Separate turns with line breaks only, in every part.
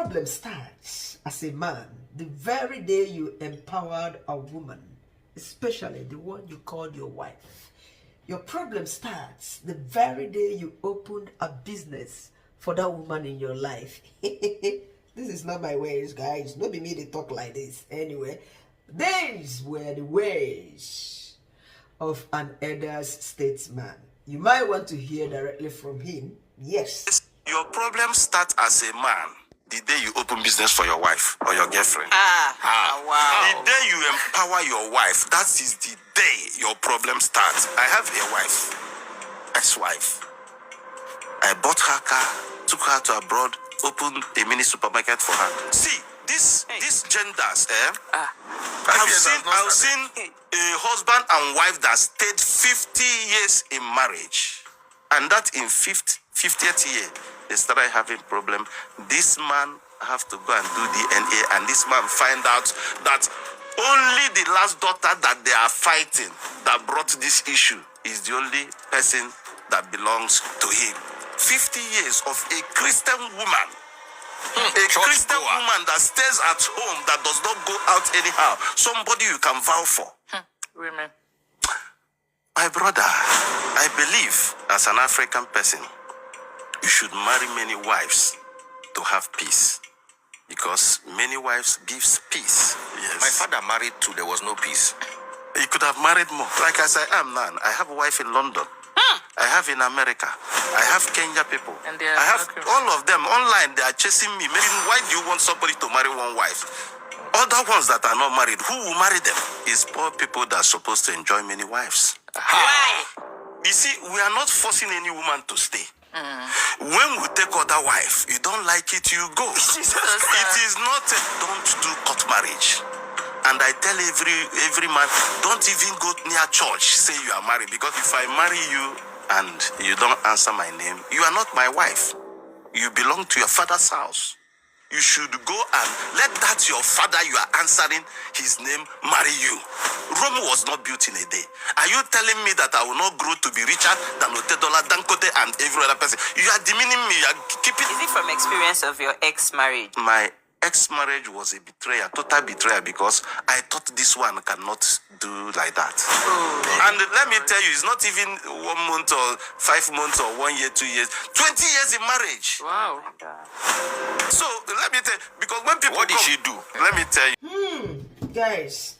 problem starts as a man the very day you empowered a woman, especially the one you called your wife. Your problem starts the very day you opened a business for that woman in your life. This is not my ways, guys. Not be me to talk like this. Anyway, these were the ways of an elder's statesman. You might want to hear directly from him. Yes.
Your problem starts as a man the day you open business for your wife or your girlfriend.
Wow.
The day you empower your wife, that is the day your problem starts. I have a wife, ex-wife. I bought her car, took her to abroad, opened a mini supermarket for her. See, these genders, I've seen a husband and wife that stayed 50 years in marriage. And that in 50th year, they started having problem. This man have to go and do DNA, and this man find out that only the last daughter that they are fighting that brought this issue is the only person that belongs to him. 50 years of a Christian woman. A Christian woman that stays at home, that does not go out anyhow. Somebody you can vow for.
Women.
My brother, I believe as an African person, you should marry many wives to have peace. Because many wives gives peace. Yes.
My father married two, there was no peace.
He could have married more. Like as I am now, I have a wife in London. I have in America. I have Kenya people.
And
I have all of them online. They are chasing me. Maybe why do you want somebody to marry one wife? Other ones that are not married, who will marry them? Is poor people that are supposed to enjoy many wives.
Why?
You see, we are not forcing any woman to stay. When we take other wife, you don't like it, you go. It is not don't do court marriage. And I tell every man, don't even go near church, say you are married. Because if I marry you and you don't answer my name, you are not my wife. You belong to your father's house. You should go and let that your father you are answering his name marry you. Rome was not built in a day. Are you telling me that I will not grow to be richer than Otedola, Dankote, and every other person? You are demeaning me. You are keeping.
Is it from experience of your ex-marriage?
My ex-marriage was a betrayal, total betrayal, because I thought this one cannot do like that. And let me tell you, it's not even 1 month or 5 months or 1 year, 2 years, 20 years in marriage.
Wow.
So let me tell you, because when people
What did she do?
Let me tell you.
Guys,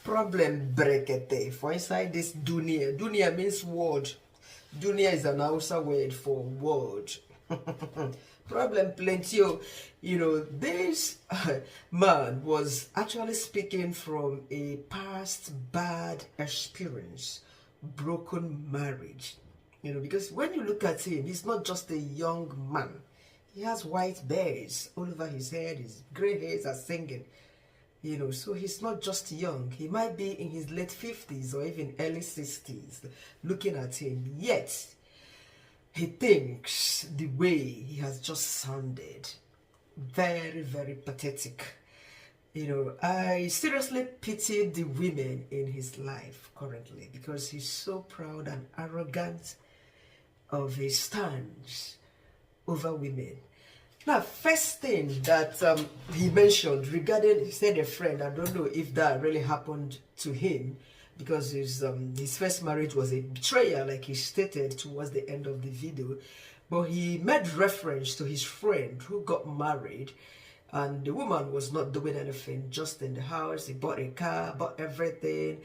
problem brekete for inside this dunya. Dunya means world. Dunya is an Hausa word for world. Problem plenty. You know, this man was actually speaking from a past bad experience, broken marriage. You know, because when you look at him, he's not just a young man. He has white bears all over his head. His gray hairs are singing. You know, so he's not just young. He might be in his late 50s or even early 60s. Looking at him, yet he thinks the way he has just sounded very, very pathetic. You know, I seriously pity the women in his life currently, because he's so proud and arrogant of his stance over women. Now, first thing that he mentioned regarding, he said a friend, I don't know if that really happened to him, because his first marriage was a betrayal, like he stated towards the end of the video. But he made reference to his friend who got married, and the woman was not doing anything, just in the house. He bought a car, bought everything.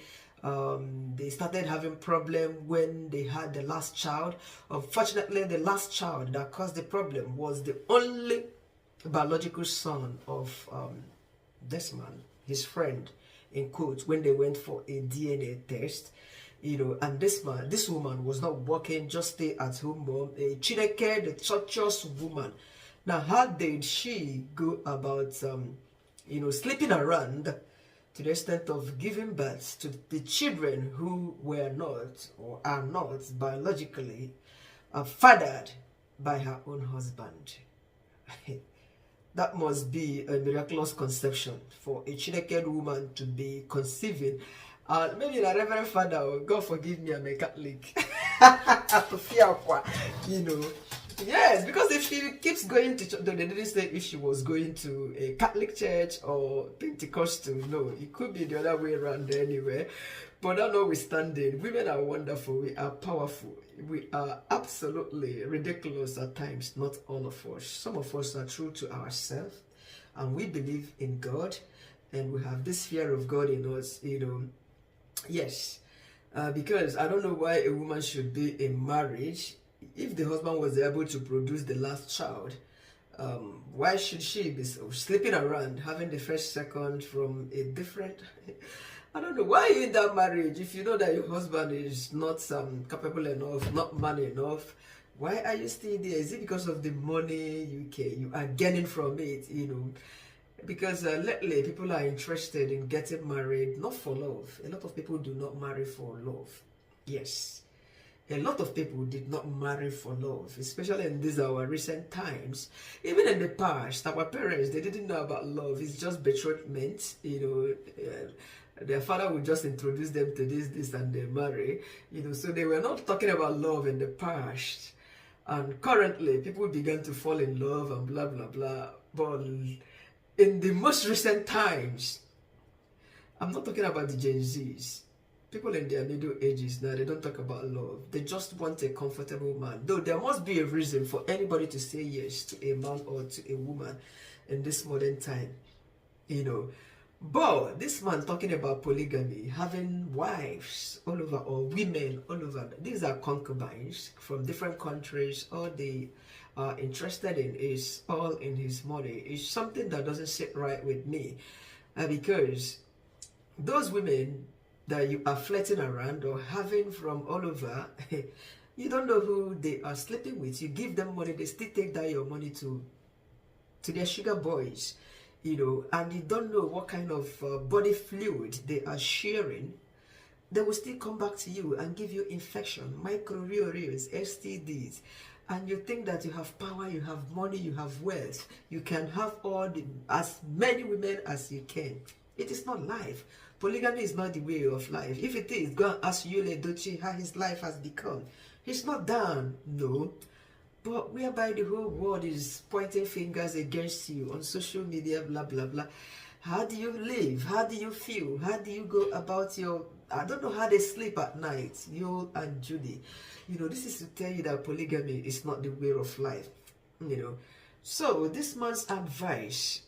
They started having problem when they had the last child. Unfortunately, the last child that caused the problem was the only biological son of this man, his friend, in quotes, when they went for a DNA test. You know, and this woman was not working, just stay at home mom, a Chineke, the church's woman. Now, how did she go about, you know, sleeping around to the extent of giving birth to the children who were not or are not biologically fathered by her own husband? That must be a miraculous conception for a Chineke woman to be conceiving. Maybe the Reverend Father, God forgive me, I'm a Catholic. You know, Yes, because if she keeps going to church, they didn't say if she was going to a Catholic church or Pentecostal. No, it could be the other way around anyway. But that notwithstanding, women are wonderful. We are powerful. We are absolutely ridiculous at times. Not all of us. Some of us are true to ourselves, and we believe in God, and we have this fear of God in us. Yes. Because I don't know why a woman should be in marriage if the husband was able to produce the last child. Why should she be sleeping around, having the first, second from a different... I don't know, why are you in that marriage if you know that your husband is not capable enough, not man enough? Why are you still there? Is it because of the money you are getting from it, Because lately people are interested in getting married not for love. A lot of people do not marry for love. Yes, a lot of people did not marry for love, especially in these our recent times. Even in the past, our parents, they didn't know about love. It's just betrothment. Their father would just introduce them to this and they marry. So they were not talking about love in the past. And currently people began to fall in love and blah blah blah. But in the most recent times, I'm not talking about the Gen Zs. People in their middle ages now, they don't talk about love. They just want a comfortable man. Though there must be a reason for anybody to say yes to a man or to a woman in this modern time. But this man talking about polygamy, having wives all over or women all over. These are concubines from different countries. All they are interested in is all in his money. It's something that doesn't sit right with me. Because those women that you are flirting around or having from all over, you don't know who they are sleeping with. You give them money, they still take that your money to their sugar boys, and you don't know what kind of body fluid they are sharing. They will still come back to you and give you infection, microarrays, STDs, and you think that you have power, you have money, you have wealth, you can have as many women as you can. It is not life. Polygamy is not the way of life. If it is, go and ask Yule Dochi how his life has become. He's not down, no. But whereby the whole world is pointing fingers against you on social media, blah, blah, blah. How do you live? How do you feel? How do you go about your... I don't know how they sleep at night, you and Judy. This is to tell you that polygamy is not the way of life, So this man's advice,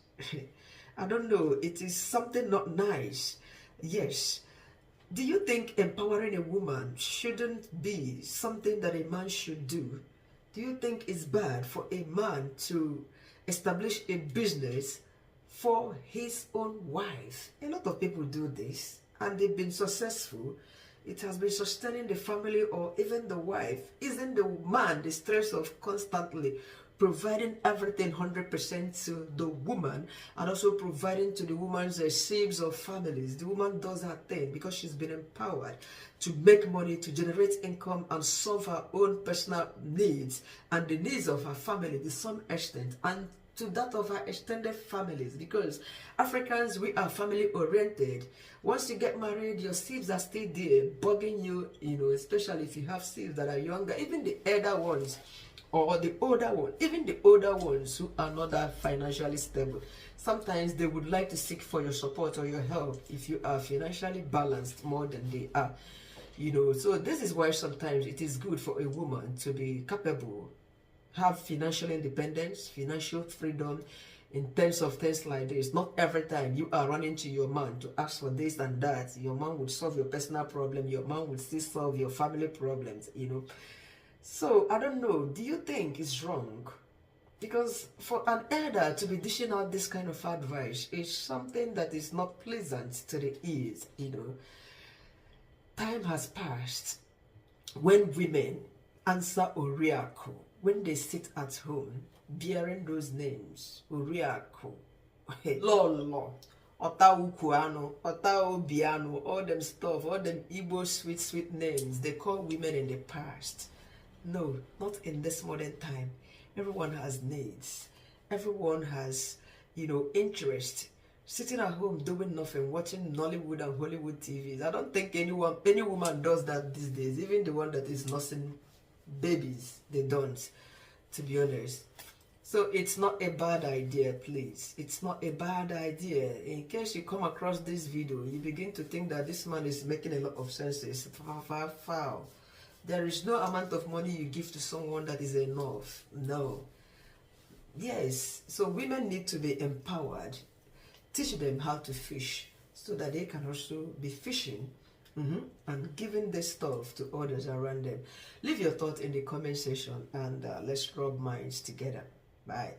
I don't know, it is something not nice. Yes. Do you think empowering a woman shouldn't be something that a man should do? Do you think it's bad for a man to establish a business for his own wife? A lot of people do this and they've been successful. It has been sustaining the family or even the wife. Isn't the man the stress of constantly providing everything 100% to the woman and also providing to the woman's sieves of families? The woman does her thing because she's been empowered to make money, to generate income and solve her own personal needs and the needs of her family to some extent, and to that of her extended families, because Africans, we are family oriented. Once you get married, your sieves are still there bugging you, especially if you have sieves that are younger, even the elder ones or the older one, even the older ones who are not that financially stable. Sometimes they would like to seek for your support or your help if you are financially balanced more than they are. So this is why sometimes it is good for a woman to be capable, have financial independence, financial freedom in terms of things like this. Not every time you are running to your man to ask for this and that, your man would solve your personal problem, your man would still solve your family problems, So, I don't know, do you think it's wrong? Because for an elder to be dishing out this kind of advice is something that is not pleasant to the ears, Time has passed when women answer Oriako, when they sit at home bearing those names, Oriako, Lolo, Otaukuano, Otaubiano, all them stuff, all them Igbo sweet names they call women in the past. No, not in this modern time. Everyone has needs. Everyone has, interest. Sitting at home doing nothing, watching Nollywood and Hollywood TVs. I don't think any woman does that these days. Even the one that is nursing babies, they don't. to be honest. So it's not a bad idea, please. It's not a bad idea. In case you come across this video, you begin to think that this man is making a lot of sense. It's foul. There is no amount of money you give to someone that is enough. No. Yes, so women need to be empowered. Teach them how to fish so that they can also be fishing and giving this stuff to others around them. Leave your thoughts in the comment section and let's rub minds together. Bye.